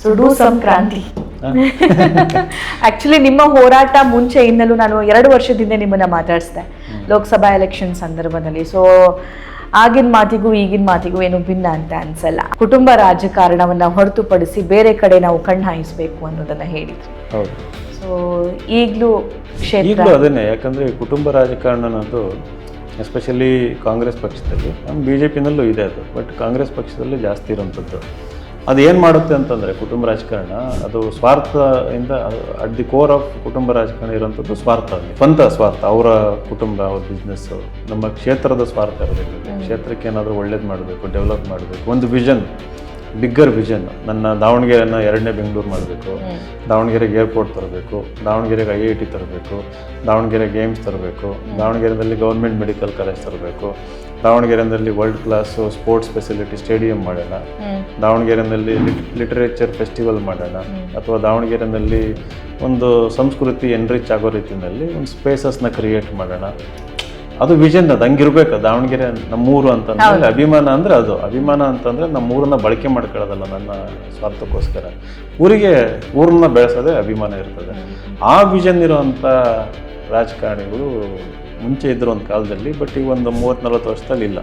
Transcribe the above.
So do some ಕ್ರಾಂತಿ. Actually ನಿಮ್ಮ ಹೋರಾಟ ಮುಂಚೆಯಿಂದಲೂ ನಾನು 2 ವರ್ಷದಿಂದ ನಿಮ್ಮನ್ನ ಮಾತಾಡಿಸ್ದೆ ಲೋಕಸಭಾ ಎಲೆಕ್ಷನ್ ಸಂದರ್ಭದಲ್ಲಿ. ಸೊ ಆಗಿನ ಮಾತಿಗೂ ಈಗಿನ ಮಾತಿಗೂ ಏನು ಭಿನ್ನ ಅಂತ ಅನ್ಸಲ್ಲ. ಕುಟುಂಬ ರಾಜಕಾರಣವನ್ನ ಹೊರತುಪಡಿಸಿ ಬೇರೆ ಕಡೆ ನಾವು ಕಣ್ಣು ಹಾಯಿಸ್ಬೇಕು ಅನ್ನೋದನ್ನ ಹೇಳಿದ್ರಿ. ಹೌದು. ಸೊ ಈಗಲೂ ಈಗಲೂ ಅದನ್ನೇ, ಯಾಕಂದರೆ ಕುಟುಂಬ ರಾಜಕಾರಣ ಅನ್ನೋದು ಎಸ್ಪೆಷಲಿ ಕಾಂಗ್ರೆಸ್ ಪಕ್ಷದಲ್ಲಿ, ನಮ್ಮ ಬಿ ಜೆ ಪಿನಲ್ಲೂ ಇದೆ ಅದು, ಬಟ್ ಕಾಂಗ್ರೆಸ್ ಪಕ್ಷದಲ್ಲಿ ಜಾಸ್ತಿ ಇರೋಂಥದ್ದು. ಅದು ಏನು ಮಾಡುತ್ತೆ ಅಂತಂದರೆ ಕುಟುಂಬ ರಾಜಕಾರಣ ಅದು ಸ್ವಾರ್ಥದಿಂದ, ಅಟ್ ದಿ ಕೋರ್ ಆಫ್ ಕುಟುಂಬ ರಾಜಕಾರಣ ಇರೋಂಥದ್ದು ಸ್ವಾರ್ಥ, ಸ್ವಂತ ಸ್ವಾರ್ಥ, ಅವರ ಕುಟುಂಬ, ಅವ್ರ ಬಿಸ್ನೆಸ್ಸು. ನಮ್ಮ ಕ್ಷೇತ್ರದ ಸ್ವಾರ್ಥ ಇರಬೇಕು, ಕ್ಷೇತ್ರಕ್ಕೆ ಏನಾದರೂ ಒಳ್ಳೇದು ಮಾಡಬೇಕು, ಡೆವಲಪ್ ಮಾಡಬೇಕು, ಒಂದು ವಿಷನ್, ಬಿಗ್ಗರ್ ವಿಷನ್. ನನ್ನ ದಾವಣಗೆರೆಯನ್ನು 2ನೇ ಬೆಂಗಳೂರು ಮಾಡಬೇಕು, ದಾವಣಗೆರೆಗೆ ಏರ್ಪೋರ್ಟ್ ತರಬೇಕು, ದಾವಣಗೆರೆಗೆ IIT ತರಬೇಕು, ದಾವಣಗೆರೆಗೆ ಏಮ್ಸ್ ತರಬೇಕು, ದಾವಣಗೆರೆಯಲ್ಲಿ ಗೌರ್ಮೆಂಟ್ ಮೆಡಿಕಲ್ ಕಾಲೇಜ್ ತರಬೇಕು, ದಾವಣಗೆರೆಯಲ್ಲಿ world class sports facility stadium ಮಾಡೋಣ, ದಾವಣಗೆರೆಯಲ್ಲಿ ಲಿಟರೇಚರ್ ಫೆಸ್ಟಿವಲ್ ಮಾಡೋಣ, ಅಥವಾ ದಾವಣಗೆರೆಯಲ್ಲಿ ಒಂದು ಸಂಸ್ಕೃತಿ ಎನ್ರಿಚ್ ಆಗೋ ರೀತಿಯಲ್ಲಿ ಒಂದು ಸ್ಪೇಸಸ್ನ ಕ್ರಿಯೇಟ್ ಮಾಡೋಣ. ಅದು ವಿಷನ್, ಅದು ಹಂಗಿರ್ಬೇಕು. ದಾವಣಗೆರೆ ನಮ್ಮೂರು ಅಂತಂದ್ರೆ ಅಭಿಮಾನ ಅಂದರೆ ಅದು ಅಭಿಮಾನ ಅಂತಂದರೆ ನಮ್ಮೂರನ್ನ ಬಳಕೆ ಮಾಡ್ಕೊಳ್ಳೋದಲ್ಲ ನನ್ನ ಸ್ವಾರ್ಥಕ್ಕೋಸ್ಕರ. ಊರನ್ನ ಬೆಳೆಸೋದೇ ಅಭಿಮಾನ ಇರ್ತದೆ. ಆ ವಿಷನ್ ಇರೋವಂಥ ರಾಜಕಾರಣಿಗಳು ಮುಂಚೆ ಇದ್ರು ಒಂದು ಕಾಲದಲ್ಲಿ, ಬಟ್ ಈಗ ಒಂದು 30-40 ವರ್ಷದಲ್ಲಿ ಇಲ್ಲ.